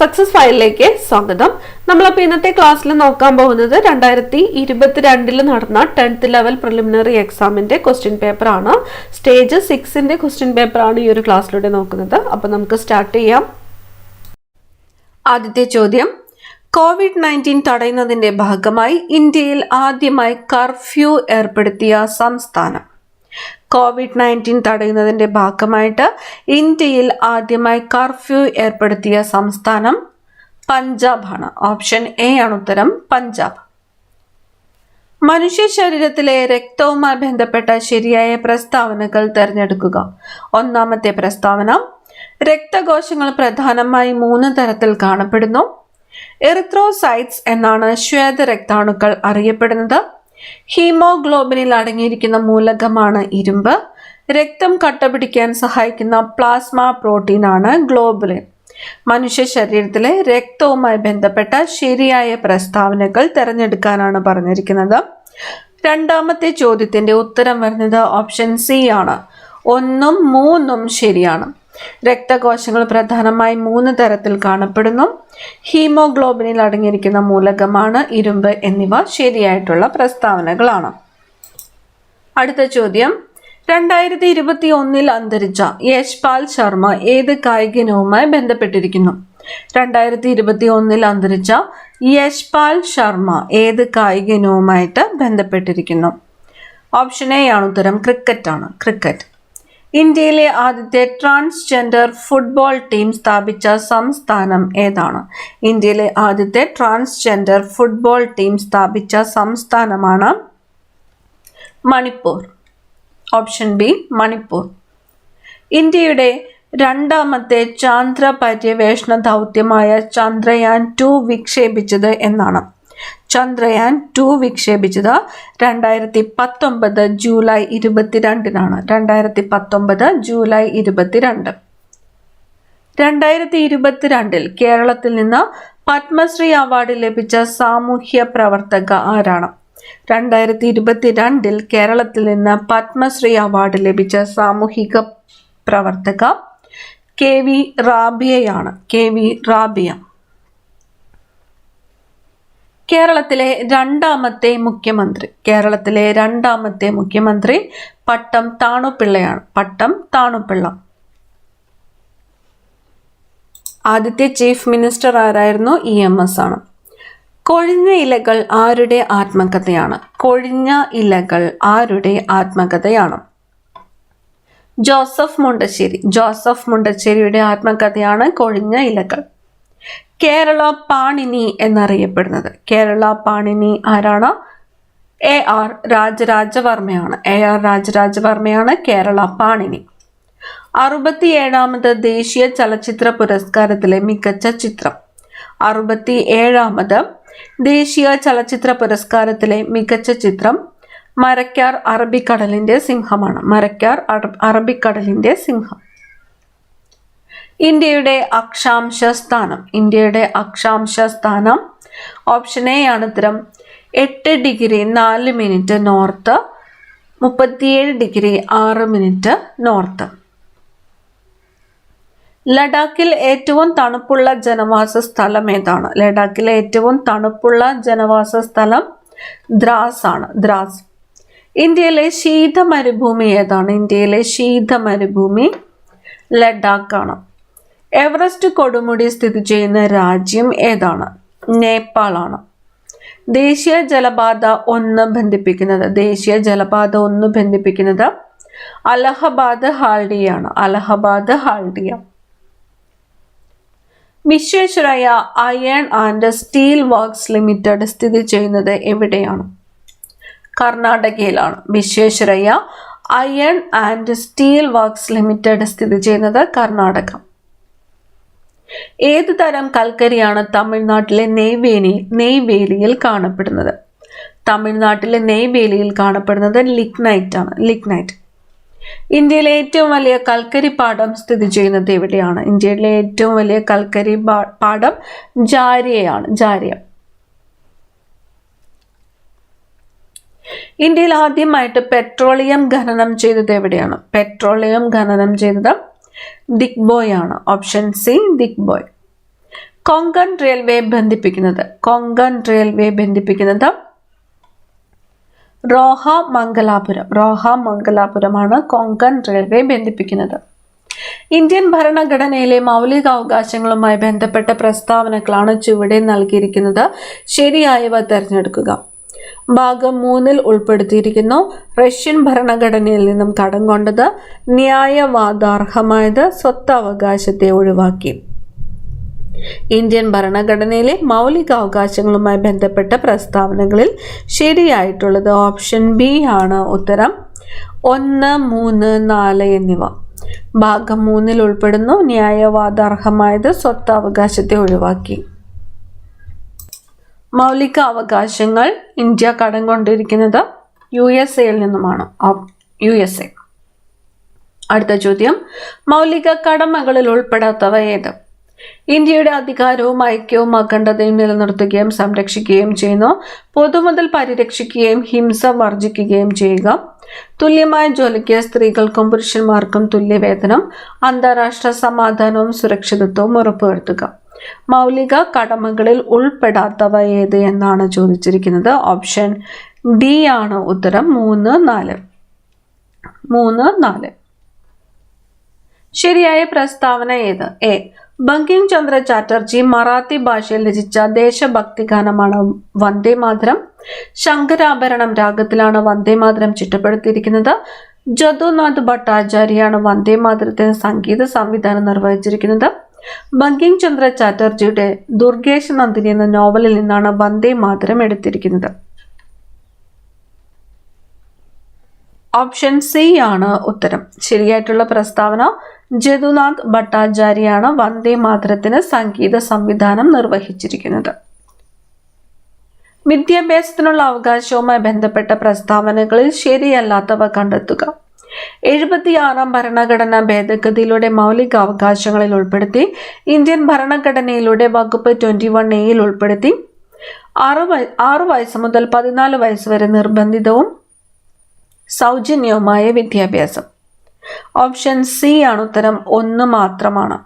Success ഫയലിലേക്ക് സ്വാഗതം. നമ്മളപ്പോൾ ഇന്നത്തെ ക്ലാസ്സിൽ നോക്കാൻ പോകുന്നത് 2022 നടന്ന 10th ലെവൽ പ്രിലിമിനറി എക്സാമിന്റെ ക്വസ്റ്റ്യൻ പേപ്പർ ആണ്. സ്റ്റേജ് 6ന്റെ ക്വസ്റ്റ്യൻ പേപ്പർ ആണ് ഈ ഒരു ക്ലാസ്സിലൂടെ നോക്കുന്നത്. അപ്പോൾ നമുക്ക് സ്റ്റാർട്ട് ചെയ്യാം. ആദ്യത്തെ ചോദ്യം, COVID-19 തടയുന്നതിന്റെ ഭാഗമായി ഇന്ത്യയിൽ ആദ്യമായി കർഫ്യൂ ഏർപ്പെടുത്തിയ സംസ്ഥാനം. COVID-19 തടയുന്നതിന്റെ ഭാഗമായിട്ട് ഇന്ത്യയിൽ ആദ്യമായി കർഫ്യൂ ഏർപ്പെടുത്തിയ സംസ്ഥാനം പഞ്ചാബ് ആണ്. ഓപ്ഷൻ എ ആണ് ഉത്തരം, പഞ്ചാബ്. മനുഷ്യ ശരീരത്തിലെ രക്തവുമായി ബന്ധപ്പെട്ട ശരിയായ പ്രസ്താവനകൾ തിരഞ്ഞെടുക്കുക. ഒന്നാമത്തെ പ്രസ്താവന, രക്തകോശങ്ങൾ പ്രധാനമായി 3 തരത്തിൽ കാണപ്പെടുന്നു. എറിത്രോസൈറ്റ്സ് എന്നാണ് ശ്വേതരക്താണുക്കൾ അറിയപ്പെടുന്നത്. ഹീമോഗ്ലോബിനിൽ അടങ്ങിയിരിക്കുന്ന മൂലകമാണ് ഇരുമ്പ്. രക്തം കട്ടപിടിക്കാൻ സഹായിക്കുന്ന പ്ലാസ്മ പ്രോട്ടീനാണ് ഗ്ലോബുലിൻ. മനുഷ്യ ശരീരത്തിലെ രക്തവുമായി ബന്ധപ്പെട്ട ശരിയായ പ്രസ്താവനകൾ തിരഞ്ഞെടുക്കാനാണ് പറഞ്ഞിരിക്കുന്നത്. രണ്ടാമത്തെ ചോദ്യത്തിന്റെ ഉത്തരം വരുന്നത് ഓപ്ഷൻ സി ആണ്. 1ഉം 3ഉം ശരിയാണ്. രക്തകോശങ്ങൾ പ്രധാനമായി 3 തരത്തിൽ കാണപ്പെടുന്നു. ഹീമോഗ്ലോബിനിൽ അടങ്ങിയിരിക്കുന്ന മൂലകമാണ് ഇരുമ്പ് എന്നിവ ശരിയായിട്ടുള്ള പ്രസ്താവനകളാണ്. അടുത്ത ചോദ്യം, 2021 അന്തരിച്ച യശ്പാൽ ശർമ്മ ഏത് കായിക ഇനവുമായി ബന്ധപ്പെട്ടിരിക്കുന്നു? 2021 അന്തരിച്ച യശ്പാൽ ശർമ്മ ഏത് കായിക ഇനവുമായിട്ട് ബന്ധപ്പെട്ടിരിക്കുന്നു? ഓപ്ഷൻ എ ആണ് ഉത്തരം, ക്രിക്കറ്റ് ആണ്, ക്രിക്കറ്റ്. ഇന്ത്യയിലെ ആദ്യത്തെ ട്രാൻസ്ജെൻഡർ ഫുട്ബോൾ ടീം സ്ഥാപിച്ച സംസ്ഥാനം ഏതാണ്? ഇന്ത്യയിലെ ആദ്യത്തെ ട്രാൻസ്ജെൻഡർ ഫുട്ബോൾ ടീം സ്ഥാപിച്ച സംസ്ഥാനമാണ് മണിപ്പൂർ. Option B, Manipur. ഇന്ത്യയുടെ രണ്ടാമത്തെ ചാന്ദ്ര പര്യവേഷണ ദൗത്യമായ ചന്ദ്രയാൻ 2 വിക്ഷേപിച്ചത് എന്നാണ്? ചന്ദ്രയാൻ 2 വിക്ഷേപിച്ചത് 2019 ജൂലൈ 22-നാണ്. 2019 ജൂലൈ 22. 2022 കേരളത്തിൽ നിന്ന് പത്മശ്രീ അവാർഡ് ലഭിച്ച സാമൂഹ്യ പ്രവർത്തക ആരാണ്? 2022 കേരളത്തിൽ നിന്ന് പത്മശ്രീ അവാർഡ് ലഭിച്ച സാമൂഹിക പ്രവർത്തക KV റാബിയയാണ്, KV റാബിയ. കേരളത്തിലെ രണ്ടാമത്തെ മുഖ്യമന്ത്രി പട്ടം താണുപിള്ളയാണ്, പട്ടം താണുപിള്ള. ആദ്യത്തെ ചീഫ് മിനിസ്റ്റർ ആരായിരുന്നു? EMS ആണ്. കൊഴിഞ്ഞ ഇലകൾ ആരുടെ ആത്മകഥയാണ്? കൊഴിഞ്ഞ ഇലകൾ ആരുടെ ആത്മകഥയാണ്? ജോസഫ് മുണ്ടശ്ശേരിയുടെ ആത്മകഥയാണ് കൊഴിഞ്ഞ ഇലകൾ. കേരള പാണിനി എന്നറിയപ്പെടുന്നത്. കേരള പാണിനി ആരാണ്? AR രാജരാജവർമ്മയാണ് കേരള പാണിനി. 67ാമത് ദേശീയ ചലച്ചിത്ര പുരസ്കാരത്തിലെ മികച്ച ചിത്രം. 67ാമത് ദേശീയ ചലച്ചിത്ര പുരസ്കാരത്തിലെ മികച്ച ചിത്രം മരക്കാർ അറബിക്കടലിന്റെ സിംഹമാണ്. മരക്കാർ അറബിക്കടലിന്റെ സിംഹം. ഇന്ത്യയുടെ അക്ഷാംശ സ്ഥാനം ഓപ്ഷൻ എ ആണ് ഉത്തരം, 8 degree 4 minute north, 37 degree 6 minute north. ലഡാക്കിൽ ഏറ്റവും തണുപ്പുള്ള ജനവാസ സ്ഥലം ഏതാണ്? ലഡാക്കിലെ ഏറ്റവും തണുപ്പുള്ള ജനവാസ സ്ഥലം ദ്രാസ് ആണ്, ദ്രാസ്. ഇന്ത്യയിലെ ശീത മരുഭൂമി ഏതാണ്? ഇന്ത്യയിലെ ശീത മരുഭൂമി ലഡാക്ക് ആണ്. എവറസ്റ്റ് കൊടുമുടി സ്ഥിതി ചെയ്യുന്ന രാജ്യം ഏതാണ്? നേപ്പാൾ ആണ്. ദേശീയ ജലപാത 1 ബന്ധിപ്പിക്കുന്നത് അലഹബാദ് ഹാൽഡിയാണ്, Allahabad Haldia. Visvesvaraya iron and steel works limited സ്ഥിതി ചെയ്യുന്നത് എവിടെയാണ്? കർണാടകയിലാണ്. Visvesvaraya iron and steel works limited സ്ഥിതി ചെയ്യുന്നത് കർണാടക. ഏത് തരം കൽക്കരിയാണ് തമിഴ്നാട്ടിലെ നെയ്വേലിയിൽ കാണപ്പെടുന്നത്? തമിഴ്നാട്ടിലെ നെയ്വേലിയിൽ കാണപ്പെടുന്നത് ലിഗ്നൈറ്റ് ആണ്, ലിഗ്നൈറ്റ്. ഇന്ത്യയിലെ ഏറ്റവും വലിയ കൽക്കരി പാടം സ്ഥിതി ചെയ്യുന്നത് എവിടെയാണ്? ഇന്ത്യയിലെ ഏറ്റവും വലിയ കൽക്കരി പാടം ജാരിയയാണ്, ജാരിയ. ഇന്ത്യയിൽ ആദ്യമായിട്ട് പെട്രോളിയം ഖനനം ചെയ്തത് എവിടെയാണ്? പെട്രോളിയം ഖനനം ചെയ്തത് ദിഗ്ബോയ് ആണ്. Option C, Digboi. Konkan railway ബന്ധിപ്പിക്കുന്നത് റോഹ-മംഗലാപുരമാണ് കൊങ്കൺ റെയിൽവേ ബന്ധിപ്പിക്കുന്നത്. ഇന്ത്യൻ ഭരണഘടനയിലെ മൗലികാവകാശങ്ങളുമായി ബന്ധപ്പെട്ട പ്രസ്താവനകളാണ് ചുവടെ നൽകിയിരിക്കുന്നത്. ശരിയായവ തിരഞ്ഞെടുക്കുക. ഭാഗം 3 ഉൾപ്പെടുത്തിയിരിക്കുന്നു. റഷ്യൻ ഭരണഘടനയിൽ നിന്നും കടം കൊണ്ടത്, ന്യായവാദാർഹമായത്, സ്വത്തവകാശത്തെ ഒഴിവാക്കി. ഇന്ത്യൻ ഭരണഘടനയിലെ മൗലികാവകാശങ്ങളുമായി ബന്ധപ്പെട്ട പ്രസ്താവനകളിൽ ശരിയായിട്ടുള്ളത് ഓപ്ഷൻ ബി ആണ് ഉത്തരം. 1, 3, 4 എന്നിവ ഭാഗം 3 ഉൾപ്പെടുന്നു. ന്യായവാദാർഹമായത്, സ്വത്തവകാശത്തെ ഒഴിവാക്കി. മൗലിക അവകാശങ്ങൾ ഇന്ത്യ കടം കൊണ്ടിരിക്കുന്നത് USA-യിൽ നിന്നുമാണ്. USA. അടുത്ത ചോദ്യം, മൗലിക കടമകളിൽ ഉൾപ്പെടാത്തവ ഏത്? ഇന്ത്യയുടെ അധികാരവും ഐക്യവും അഖണ്ഡതയും നിലനിർത്തുകയും സംരക്ഷിക്കുകയും ചെയ്യുന്നു. പൊതുമുതൽ പരിരക്ഷിക്കുകയും ഹിംസ വർജിക്കുകയും ചെയ്യുക. തുല്യമായ ജോലിക്ക് സ്ത്രീകൾക്കും പുരുഷന്മാർക്കും തുല്യവേതനം. അന്താരാഷ്ട്ര സമാധാനവും സുരക്ഷിതത്വവും ഉറപ്പുവരുത്തുക. മൗലിക കടമകളിൽ ഉൾപ്പെടാത്തവ ഏത് എന്നാണ് ചോദിച്ചിരിക്കുന്നത്. ഓപ്ഷൻ ഡി ആണ് ഉത്തരം. 3, 4. ശരിയായ പ്രസ്താവന ഏത്? എ. ബങ്കിം ചന്ദ്ര ചാറ്റർജി മറാത്തി ഭാഷയിൽ രചിച്ച ദേശഭക്തി ഗാനമാണ് വന്ദേ മാതരം. ശങ്കരാഭരണം രാഗത്തിലാണ് വന്ദേ മാതരം ചിട്ടപ്പെടുത്തിയിരിക്കുന്നത്. ജദുനാഥ് ഭട്ടാചാര്യയാണ് വന്ദേ മാതരത്തിന് സംഗീത സംവിധാനം നിർവഹിച്ചിരിക്കുന്നത്. ബങ്കിം ചന്ദ്ര ചാറ്റർജിയുടെ ദുർഗേശ് നന്ദിനി എന്ന നോവലിൽ നിന്നാണ് വന്ദേ മാതരം എടുത്തിരിക്കുന്നത്. ഓപ്ഷൻ സി ആണ് ഉത്തരം. ശരിയായിട്ടുള്ള പ്രസ്താവന ജദുനാഥ് ഭട്ടാചാര്യയാണ് വന്ദേ മാതരത്തിന് സംഗീത സംവിധാനം നിർവഹിച്ചിരിക്കുന്നത്. വിദ്യാഭ്യാസത്തിനുള്ള അവകാശവുമായി ബന്ധപ്പെട്ട പ്രസ്താവനകളിൽ ശരിയല്ലാത്തവ കണ്ടെത്തുക. 76-ാം ഭരണഘടനാ ഭേദഗതിയിലൂടെ മൗലിക അവകാശങ്ങളിൽ ഉൾപ്പെടുത്തി. ഇന്ത്യൻ ഭരണഘടനയിലൂടെ വകുപ്പ് 21A ഉൾപ്പെടുത്തി. 6 വയസ്സ് മുതൽ 14 വയസ്സ് വരെ നിർബന്ധിതവും സൗജന്യവുമായ വിദ്യാഭ്യാസം. ഓപ്ഷൻ സി ആണ് ഉത്തരം. 1 മാത്രമാണ്.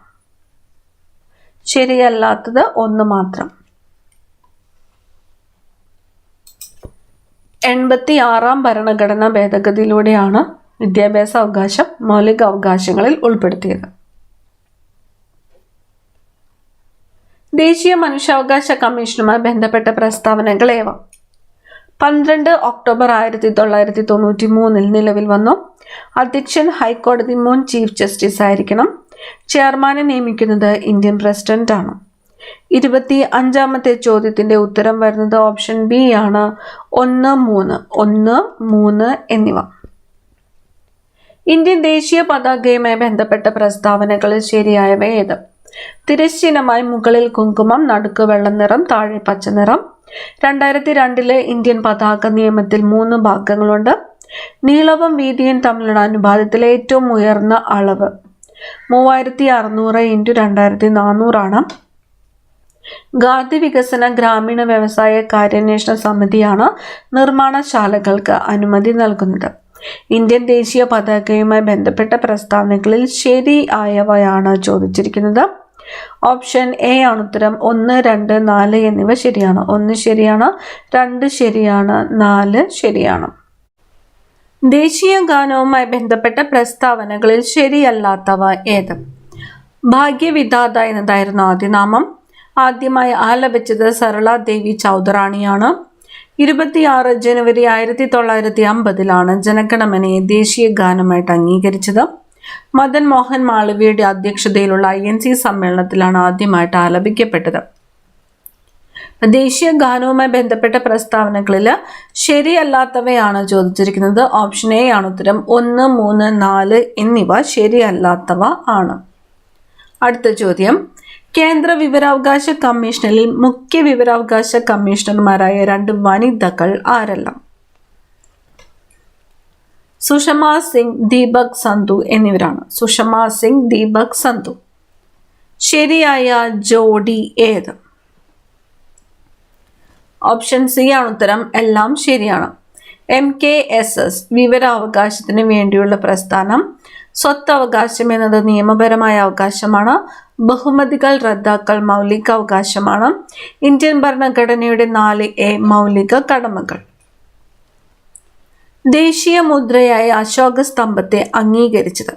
ശരിയല്ലാത്തത് 1 മാത്രം. 86-ാം ഭരണഘടനാ ഭേദഗതിയിലൂടെയാണ് വിദ്യാഭ്യാസ അവകാശം മൗലിക അവകാശങ്ങളിൽ ഉൾപ്പെടുത്തിയത്. ദേശീയ മനുഷ്യാവകാശ കമ്മീഷനുമായി ബന്ധപ്പെട്ട പ്രസ്താവനകൾ ഏവ? 12 ഒക്ടോബർ 1993 നിലവിൽ വന്നു. അധ്യക്ഷൻ ഹൈക്കോടതി മുൻ ചീഫ് ജസ്റ്റിസ് ആയിരിക്കണം. ചെയർമാനെ നിയമിക്കുന്നത് ഇന്ത്യൻ പ്രസിഡന്റ് ആണ്. 25-ാമത്തെ ചോദ്യത്തിന്റെ ഉത്തരം വരുന്നത് ഓപ്ഷൻ ബി ആണ്. 1, 3 എന്നിവ. ഇന്ത്യൻ ദേശീയ പതാകയുമായി ബന്ധപ്പെട്ട പ്രസ്താവനകളിൽ ശരിയായവ ഏത്? തിരശ്ചീനമായി മുകളിൽ കുങ്കുമം, നടുക്ക് വെള്ള നിറം, താഴെ പച്ച നിറം. 2002 ഇന്ത്യൻ പതാക നിയമത്തിൽ 3 ഭാഗങ്ങളുണ്ട്. നീളവും വീതിയും തമ്മിലുള്ള അനുപാതത്തിലെ ഏറ്റവും ഉയർന്ന അളവ് 3600x2400 ആണ്. ഖാദി വികസന ഗ്രാമീണ വ്യവസായ കാര്യാന്വേഷണ സമിതിയാണ് നിർമ്മാണശാലകൾക്ക് അനുമതി നൽകുന്നത്. ഇന്ത്യൻ ദേശീയ പതാകയുമായി ബന്ധപ്പെട്ട പ്രസ്താവനകളിൽ ശരിയായവയാണ് ചോദിച്ചിരിക്കുന്നത്. ഓപ്ഷൻ എ ആണ് ഉത്തരം. 1, 2, 4 എന്നിവ ശരിയാണ്. 1 ശരിയാണ്, 2 ശരിയാണ്, 4 ശരിയാണ്. ദേശീയ ഗാനവുമായി ബന്ധപ്പെട്ട പ്രസ്താവനകളിൽ ശരിയല്ലാത്തവ ഏത്? ഭാഗ്യവിധാത എന്നതായിരുന്നു ആദ്യനാമം. ആദ്യമായി ആലപിച്ചത് സരള ദേവി ചൗധറാണിയാണ്. 26 ജനുവരി 1950 ജനഗണമനയെ ദേശീയ ഗാനമായിട്ട് അംഗീകരിച്ചത്. മദൻ മോഹൻ മാളവ്യയുടെ അധ്യക്ഷതയിലുള്ള INC സമ്മേളനത്തിലാണ് ആദ്യമായിട്ട് ആലപിക്കപ്പെട്ടത്. ദേശീയ ഗാനവുമായി ബന്ധപ്പെട്ട പ്രസ്താവനകളിൽ ശരിയല്ലാത്തവയാണ് ചോദിച്ചിരിക്കുന്നത്. ഓപ്ഷൻ എ ആണ് ഉത്തരം. 1, 3, 4 എന്നിവ ശരിയല്ലാത്തവ ആണ്. അടുത്ത ചോദ്യം, കേന്ദ്ര വിവരാവകാശ കമ്മീഷനിൽ മുഖ്യ വിവരാവകാശ കമ്മീഷണർമാരായ 2 വനിതകൾ ആരെല്ലാം? സുഷമ സിംഗ്, ദീപക് സന്ധു എന്നിവരാണ്. സുഷമ സിംഗ്, ദീപക് സന്ധു. ശരിയായ ജോഡി ഏത്? ഓപ്ഷൻ സി ആണ് ഉത്തരം. എല്ലാം ശരിയാണ്. MKSS വിവരാവകാശത്തിന് വേണ്ടിയുള്ള പ്രസ്ഥാനം. സ്വത്തവകാശം എന്നത് നിയമപരമായ അവകാശമാണ്. ബഹുമതികൾ റദ്ദാക്കൽ മൗലിക അവകാശമാണ്. ഇന്ത്യൻ ഭരണഘടനയുടെ 4A മൗലിക കടമകൾ. ദേശീയ മുദ്രയായ അശോക സ്തംഭത്തെ അംഗീകരിച്ചത്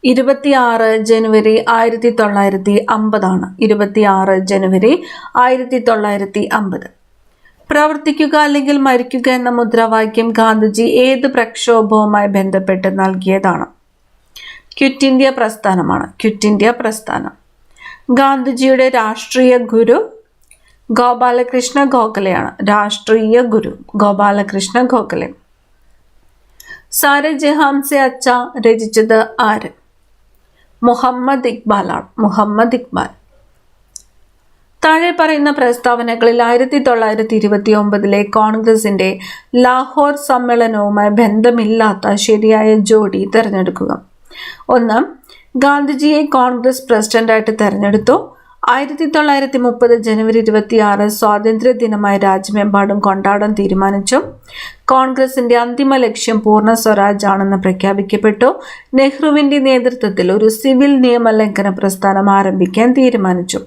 26 ജനുവരി 1950 26 ജനുവരി 1950. പ്രവർത്തിക്കുക അല്ലെങ്കിൽ മരിക്കുക എന്ന മുദ്രാവാക്യം ഗാന്ധിജി ഏത് പ്രക്ഷോഭവുമായി ബന്ധപ്പെട്ട് നൽകിയതാണ്? ക്വിറ്റ് ഇന്ത്യ പ്രസ്ഥാനമാണ്. ക്വിറ്റ് ഇന്ത്യ പ്രസ്ഥാനം. ഗാന്ധിജിയുടെ രാഷ്ട്രീയ ഗുരു ഗോപാലകൃഷ്ണ ഗോഖലെയാണ്. രാഷ്ട്രീയ ഗുരു ഗോപാലകൃഷ്ണ ഗോഖലെ. സാരെ ജഹാൻ സെ അച്ഛ രചിച്ചത് ആര്? മുഹമ്മദ് ഇക്ബാലാണ്. മുഹമ്മദ് ഇക്ബാൽ. താഴെ പറയുന്ന പ്രസ്താവനകളിൽ 1929 കോൺഗ്രസിന്റെ ലാഹോർ സമ്മേളനവുമായി ബന്ധമില്ലാത്ത ശരിയായ ജോഡി തിരഞ്ഞെടുക്കുക. 1. ഗാന്ധിജിയെ കോൺഗ്രസ് പ്രസിഡന്റായിട്ട് തെരഞ്ഞെടുത്തു. 1930 ജനുവരി 26 സ്വാതന്ത്ര്യ ദിനമായി രാജ്യമെമ്പാടും കൊണ്ടാടാൻ തീരുമാനിച്ചു. കോൺഗ്രസിന്റെ അന്തിമ ലക്ഷ്യം പൂർണ്ണ സ്വരാജ് ആണെന്ന് പ്രഖ്യാപിക്കപ്പെട്ടു. നെഹ്റുവിന്റെ നേതൃത്വത്തിൽ ഒരു സിവിൽ നിയമലംഘന പ്രസ്ഥാനം ആരംഭിക്കാൻ തീരുമാനിച്ചു.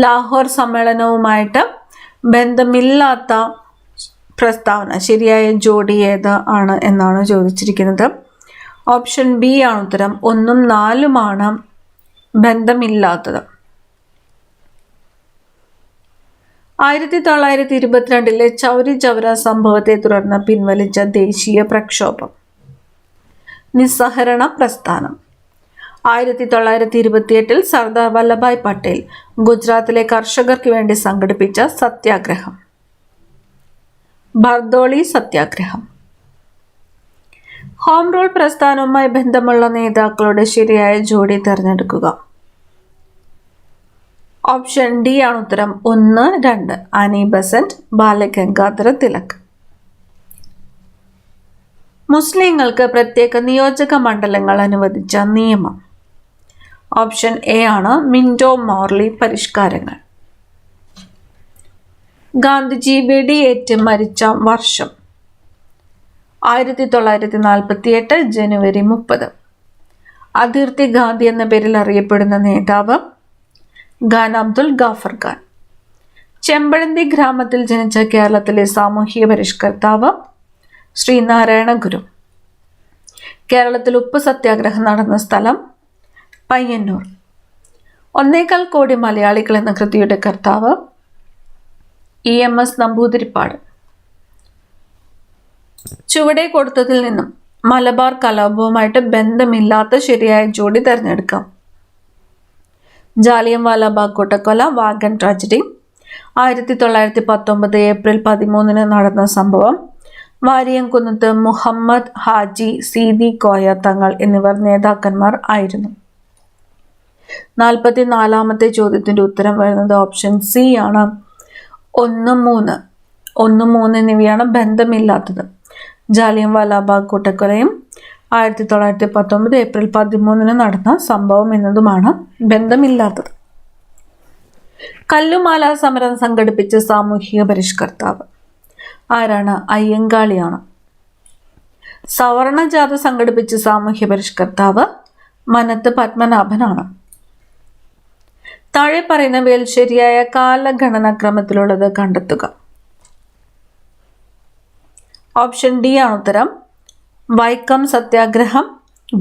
ലാഹോർ സമ്മേളനവുമായിട്ട് ബന്ധമില്ലാത്ത പ്രസ്താവന ശരിയായ ജോഡി ഏത് ആണ് എന്നാണ് ചോദിച്ചിരിക്കുന്നത്. ഓപ്ഷൻ ബി ആണ് ഉത്തരം. 1ഉം 4ഉമാണ് ബന്ധമില്ലാത്തത്. 1922 ചൗരി ചൗര സംഭവത്തെ തുടർന്ന് പിൻവലിച്ച ദേശീയ പ്രക്ഷോഭം നിസ്സഹരണ പ്രസ്ഥാനം. 1928 സർദാർ വല്ലഭായ് പട്ടേൽ ഗുജറാത്തിലെ കർഷകർക്ക് വേണ്ടി സംഘടിപ്പിച്ച സത്യാഗ്രഹം ബർദോളി സത്യാഗ്രഹം. ഹോം റൂൾ പ്രസ്ഥാനവുമായി ബന്ധമുള്ള നേതാക്കളുടെ ശരിയായ ജോഡി തിരഞ്ഞെടുക്കുക. ഓപ്ഷൻ ഡി ആണ് ഉത്തരം. 1, 2 ആനി ബസന്റ്, ബാലഗംഗാധര തിലക്. മുസ്ലിങ്ങൾക്ക് പ്രത്യേക നിയോജക മണ്ഡലങ്ങൾ അനുവദിച്ച നിയമം. ഓപ്ഷൻ എ ആണ് മിന്റോ മോർലി പരിഷ്കാരങ്ങൾ. ഗാന്ധിജി വെടിയേറ്റ് മരിച്ച വർഷം 1948 ജനുവരി 30. അതിർത്തി ഗാന്ധി എന്ന പേരിൽ അറിയപ്പെടുന്ന നേതാവ് ഖാൻ അബ്ദുൽ ഗാഫർ ഖാൻ. ചെമ്പഴന്തി ഗ്രാമത്തിൽ ജനിച്ച കേരളത്തിലെ സാമൂഹിക പരിഷ്കർത്താവ് ശ്രീനാരായണ ഗുരു. കേരളത്തിൽ ഉപ്പ് സത്യാഗ്രഹം നടന്ന സ്ഥലം പയ്യന്നൂർ. 1.25 കോടി മലയാളികൾ എന്ന കൃതിയുടെ കർത്താവ് EMS നമ്പൂതിരിപ്പാട്. ചുവടെ കൊടുത്തതിൽ നിന്നും മലബാർ കലാപവുമായിട്ട് ബന്ധമില്ലാത്ത ശരിയായ ജോഡി തിരഞ്ഞെടുക്കാം. ജാലിയൻവാലാബാഗ് കൂട്ടക്കൊല, വാഗൺ ട്രാജഡി. 1919 ഏപ്രിൽ 13 നടന്ന സംഭവം. വാരിയംകുന്നത്ത് മുഹമ്മദ് ഹാജി സീതി കോയ തങ്ങൾ എന്നിവർ നേതാക്കന്മാർ ആയിരുന്നു. 44ാമത്തെ ചോദ്യത്തിന്റെ ഉത്തരം വരുന്നത് ഓപ്ഷൻ സി ആണ്. 1, 3 എന്നിവയാണ് ബന്ധമില്ലാത്തത്. ജാലിയൻവാലാബാഗ് കൂട്ടക്കൊലയും 1919 ഏപ്രിൽ 13 നടന്ന സംഭവം എന്നതുമാണ് ബന്ധമില്ലാത്തത്. കല്ലുമാല സമരം സംഘടിപ്പിച്ച സാമൂഹിക പരിഷ്കർത്താവ് ആരാണ്? അയ്യങ്കാളിയാണ്. സവർണജാഥ സംഘടിപ്പിച്ച സാമൂഹ്യ പരിഷ്കർത്താവ് മനത്ത് പത്മനാഭനാണ്. താഴെ പറയുന്നവയിൽ ശരിയായ കാലഗണനാക്രമത്തിലുള്ളത് കണ്ടെത്തുക. ഓപ്ഷൻ ഡി ആണ് ഉത്തരം. വൈക്കം സത്യാഗ്രഹം,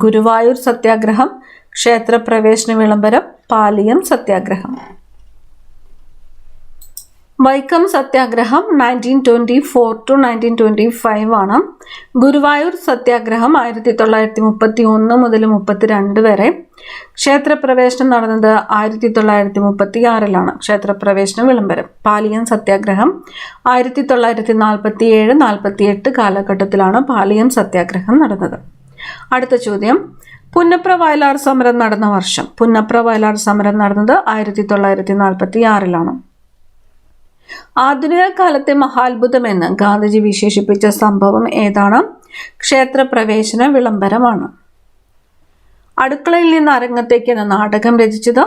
ഗുരുവായൂർ സത്യാഗ്രഹം, ക്ഷേത്രപ്രവേശന വിളംബരം, പാലിയം സത്യാഗ്രഹം. വൈക്കം സത്യാഗ്രഹം 1924 to 1925 ആണ്. ഗുരുവായൂർ സത്യാഗ്രഹം 1931 മുതൽ 32 വരെ. ക്ഷേത്രപ്രവേശനം നടന്നത് 1936 ക്ഷേത്രപ്രവേശന വിളംബരം. പാലിയം സത്യാഗ്രഹം 1947-48 കാലഘട്ടത്തിലാണ് പാലിയം സത്യാഗ്രഹം നടന്നത്. അടുത്ത ചോദ്യം, പുന്നപ്ര വയലാർ സമരം നടന്ന വർഷം. പുന്നപ്ര വയലാർ സമരം നടന്നത് 1946. ആധുനിക കാലത്തെ മഹാത്ഭുതമെന്ന് ഗാന്ധിജി വിശേഷിപ്പിച്ച സംഭവം ഏതാണ്? ക്ഷേത്രപ്രവേശന വിളംബരമാണ്. അടുക്കളയിൽ നിന്ന് അരങ്ങത്തേക്ക് എന്ന നാടകം രചിച്ചത്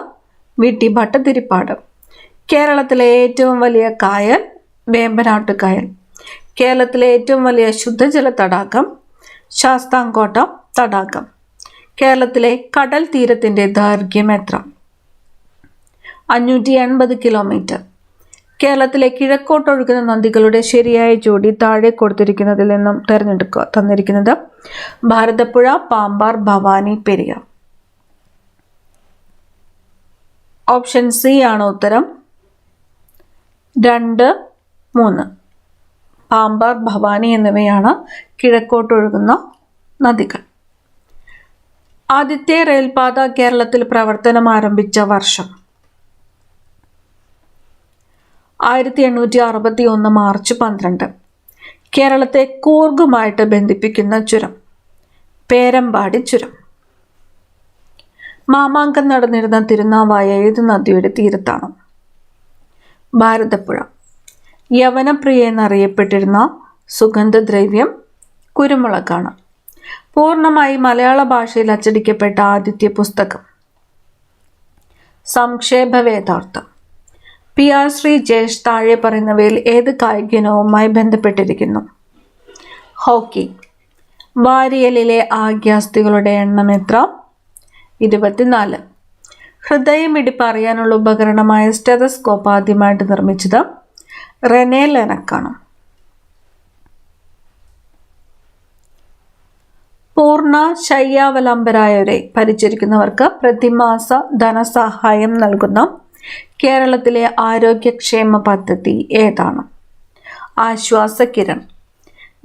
VT ഭട്ടതിരിപ്പാട്. കേരളത്തിലെ ഏറ്റവും വലിയ കായൽ വേമ്പനാട്ടുകായൽ. കേരളത്തിലെ ഏറ്റവും വലിയ ശുദ്ധജല തടാകം ശാസ്താംകോട്ട തടാകം. കേരളത്തിലെ കടൽ തീരത്തിൻ്റെ ദൈർഘ്യം എത്ര? 580 കിലോമീറ്റർ. കേരളത്തിലെ കിഴക്കോട്ടൊഴുകുന്ന നദികളുടെ ശരിയായ ജോഡി താഴെ കൊടുത്തിരിക്കുന്നതിൽ നിന്നും തിരഞ്ഞെടുക്കുക. തന്നിരിക്കുന്നത് ഭാരതപ്പുഴ, പാമ്പാർ, ഭവാനി, പെരിയാർ. ഓപ്ഷൻ സി ആണ് ഉത്തരം. 2, 3. പാമ്പാർ, ഭവാനി എന്നിവയാണ് കിഴക്കോട്ടൊഴുകുന്ന നദികൾ. ആദ്യത്തെ റെയിൽപാത കേരളത്തിൽ പ്രവർത്തനം ആരംഭിച്ച വർഷം? 1861 മാർച്ച് 12. കേരളത്തെ കൂർഗുമായിട്ട് ബന്ധിപ്പിക്കുന്ന ചുരം? പേരമ്പാടി ചുരം. മാമാങ്കം നടന്നിരുന്ന തിരുനാവായ ഏത് നദിയുടെ തീരത്താണ്? ഭാരതപ്പുഴ. യവനപ്രിയ എന്നറിയപ്പെട്ടിരുന്ന സുഗന്ധദ്രവ്യം കുരുമുളകാണ്. പൂർണ്ണമായി മലയാള ഭാഷയിൽ അച്ചടിക്കപ്പെട്ട ആദ്യത്തെ പുസ്തകം? സംക്ഷേപവേദാർത്ഥം. PR ശ്രീജേഷ് താഴെ പറയുന്നവയിൽ ഏത് കായിക ഇനവുമായി ബന്ധപ്പെട്ടിരിക്കുന്നു? ഹോക്കി. വാരിയലിലെ ആഗ്യാസ്തികളുടെ എണ്ണം എത്ര? 24. ഹൃദയമിടിപ്പ് അറിയാനുള്ള ഉപകരണമായ സ്റ്റെതസ്കോപ്പ് ആദ്യമായിട്ട് നിർമ്മിച്ചത് റെനെ ലെനക്കാണ്. പൂർണ്ണ ശയ്യാവലംബരായവരെ പരിചരിക്കുന്നവർക്ക് പ്രതിമാസ ധനസഹായം നൽകുന്ന കേരളത്തിലെ ആരോഗ്യക്ഷേമ പദ്ധതി ഏതാണ്? ആശ്വാസകിരൺ.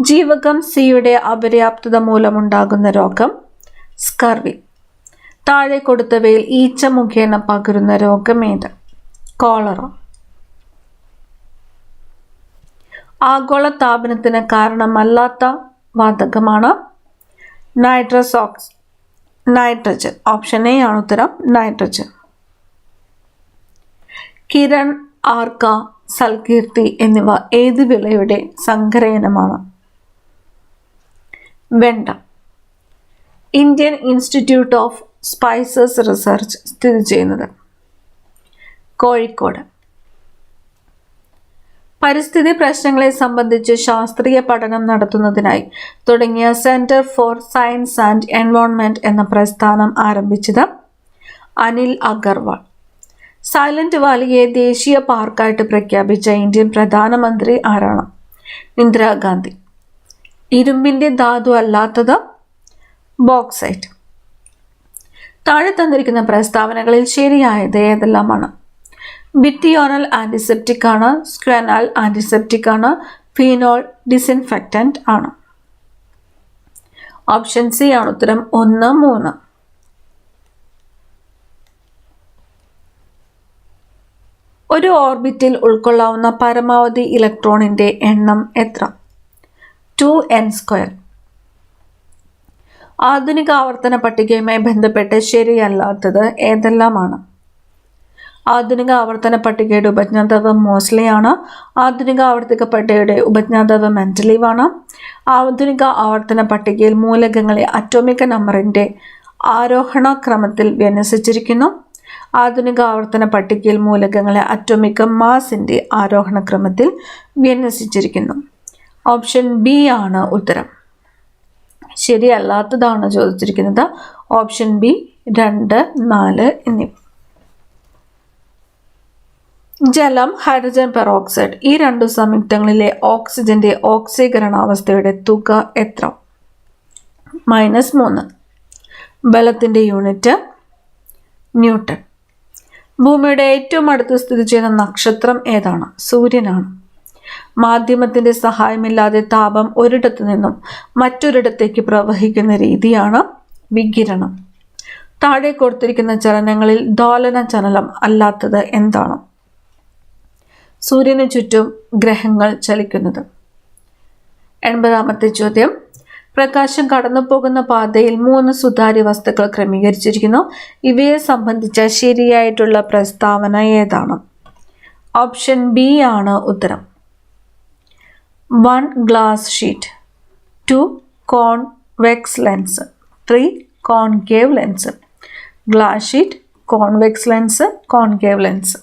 ജീവകം സിയുടെ അപര്യാപ്തത മൂലമുണ്ടാകുന്ന രോഗം? സ്കർവി. താഴെ കൊടുത്തവയിൽ ഈച്ച മുഖേന പകരുന്ന രോഗം ഏത്? കോളറ. ആഗോള താപനത്തിന് കാരണമല്ലാത്ത വാതകമാണ് നൈട്രജൻ. ഓപ്ഷൻ എ ആണ് ഉത്തരം. നൈട്രജൻ. കിരൺ, ആർക്ക, സൽകീർത്തി എന്നിവ ഏത് വിളയുടെ സങ്കരയിനമാണ്? വെണ്ട. Indian institute of spices research സ്ഥിതി ചെയ്യുന്നത്? കോഴിക്കോട്. പരിസ്ഥിതി പ്രശ്നങ്ങളെ സംബന്ധിച്ച് ശാസ്ത്രീയ പഠനം നടത്തുന്നതിനായി തുടങ്ങിയ centre for science and environment എന്ന പ്രസ്ഥാനം ആരംഭിച്ചത്? അനിൽ അഗർവാൾ. സൈലന്റ് വാലിയെ ദേശീയ പാർക്കായിട്ട് പ്രഖ്യാപിച്ച ഇന്ത്യൻ പ്രധാനമന്ത്രി ആരാണ്? ഇന്ദിരാഗാന്ധി. ഇരുമ്പിന്റെ ധാതു അല്ലാത്തത്? ബോക്സൈറ്റ്. താഴെ തന്നിരിക്കുന്ന പ്രസ്താവനകളിൽ ശരിയായത് ഏതെല്ലാമാണ്? ബിറ്റിയോണൽ ആന്റിസെപ്റ്റിക് ആണ്, സ്ക്വനാൽ ആന്റിസെപ്റ്റിക് ആണ്, ഫീനോൾ ഡിസിൻഫെക്റ്റന്റ് ആണ്. ഓപ്ഷൻ സി ആണ് ഉത്തരം. 1, 3. ഒരു ഓർബിറ്റിൽ ഉൾക്കൊള്ളാവുന്ന പരമാവധി ഇലക്ട്രോണിന്റെ എണ്ണം എത്ര? 2n². ആധുനിക ആവർത്തന പട്ടികയുമായി ബന്ധപ്പെട്ട് ശരിയല്ലാത്തത് ഏതെല്ലാമാണ്? ആധുനിക ആവർത്തന പട്ടികയുടെ ഉപജ്ഞാതാവ് മോസ്ലി ആണ്. ആധുനിക ആവർത്തിക പട്ടികയുടെ ഉപജ്ഞാതാവ് മെൻഡലീവ് ആണ്. ആധുനിക ആവർത്തന പട്ടികയിൽ മൂലകങ്ങളെ അറ്റോമിക് നമ്പറിന്റെ ആരോഹണ ക്രമത്തിൽ വിന്യസിച്ചിരിക്കുന്നു. ആധുനിക ആവർത്തന പട്ടികയിൽ മൂലകങ്ങളെ അറ്റോമിക് മാസിന്റെ ആരോഹണ ക്രമത്തിൽ വിന്യസിച്ചിരിക്കുന്നു. ഓപ്ഷൻ ബി ആണ് ഉത്തരം. ശരിയല്ലാത്തതാണ് ചോദിച്ചിരിക്കുന്നത്. ഓപ്ഷൻ ബി 2, 4 എന്നിവ. ജലം, ഹൈഡ്രജൻ പെറോക്സൈഡ് ഈ രണ്ടു സംയുക്തങ്ങളിലെ ഓക്സിജന്റെ ഓക്സീകരണാവസ്ഥയുടെ തുക എത്ര? -3. ബലത്തിന്റെ യൂണിറ്റ് ന്യൂട്ടൺ. ഭൂമിയുടെ ഏറ്റവും അടുത്ത് സ്ഥിതി ചെയ്യുന്ന നക്ഷത്രം ഏതാണ്? സൂര്യനാണ്. മാധ്യമത്തിന്റെ സഹായമില്ലാതെ താപം ഒരിടത്തു നിന്നും മറ്റൊരിടത്തേക്ക് പ്രവഹിക്കുന്ന രീതിയാണ് വികിരണം. താഴെ കൊടുത്തിരിക്കുന്ന ചലനങ്ങളിൽ ദോലന ചലനം അല്ലാത്തത് എന്താണ്? സൂര്യന് ചുറ്റും ഗ്രഹങ്ങൾ ചലിക്കുന്നത്. 80ാമത്തെ ചോദ്യം. പ്രകാശം കടന്നുപോകുന്ന പാതയിൽ 3 സുതാര്യ വസ്തുക്കൾ ക്രമീകരിച്ചിരിക്കുന്നു. ഇവയെ സംബന്ധിച്ച ശരിയായിട്ടുള്ള പ്രസ്താവന ഏതാണ്? ഓപ്ഷൻ ബി ആണ് ഉത്തരം. 1 glass sheet, 2 convex lens, 3 concave lens. Glass sheet, convex lens, concave lens.